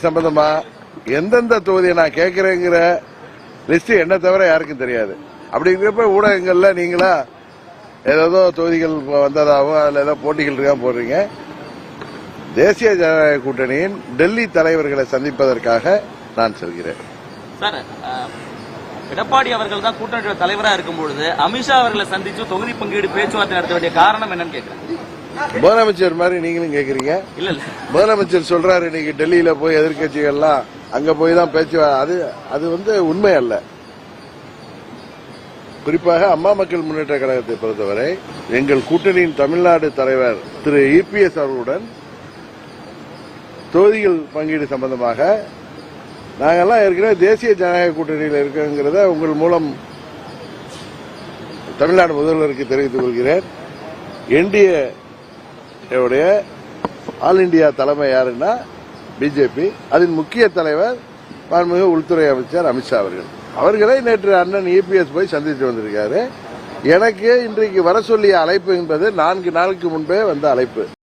சம்பந்தமா எந்தெந்த தொகுதியை நான் கேட்கிறேங்கிற லிஸ்ட் என்ன தவிர யாருக்கும் தெரியாது. அப்படிங்கிறப்ப ஊடகங்கள்ல நீங்களா ஏதோ தொகுதிகள் வந்ததாகவும் அதுல ஏதோ போட்டிகள் இருக்கா போடுறீங்க. தேசிய ஜனநாயக கூட்டணியின் டெல்லி தலைவர்களை சந்திப்பதற்காக நான் செல்கிறேன். சார், எடப்பாடி அவர்கள் தான் கூட்டணி தலைவராக இருக்கும்பொழுது அமித்ஷா அவர்களை சந்திச்சு தொகுதி பங்கீடு பேச்சுவார்த்தை நடத்த வேண்டிய காரணம் என்னன்னு கேட்கிறேன். முதலமைச்சர் மாதிரி நீங்களும் கேக்குறீங்க. இல்ல இல்ல, முதலமைச்சர் சொல்றாரு இன்னைக்கு டெல்லியில போய் எதிர்கட்சிகள்லாம் அங்க போய் தான் பேச்சு. அது உண்மை அல்ல. குறிப்பாக அம்மா மக்கள் முன்னேற்ற கழகத்தை பொறுத்தவரை எங்கள் கூட்டணியின் தமிழ்நாடு தலைவர் திரு இபிஎஸ் அவர்களுடன் தொகுதிகள் பங்கீடு சம்பந்தமாக நாங்கெல்லாம் ஏற்கனவே தேசிய ஜனநாயக கூட்டணியில் இருக்கிறத உங்கள் மூலம் தமிழ்நாடு முதல்வருக்கு தெரிவித்துக் கொள்கிறேன். என்டிஏ ஆல் இண்டியா தலைமை யாருன்னா பிஜேபி. அதன் முக்கிய தலைவர் மாண்புமிகு உள்துறை அமைச்சர் அமித்ஷா அவர்களை நேற்று அண்ணன் இபிஎஸ் போய் சந்தித்து வந்திருக்காரு. எனக்கு இன்றைக்கு வர சொல்லிய அழைப்பு என்பது 4 நாளுக்கு முன்பே வந்த அழைப்பு.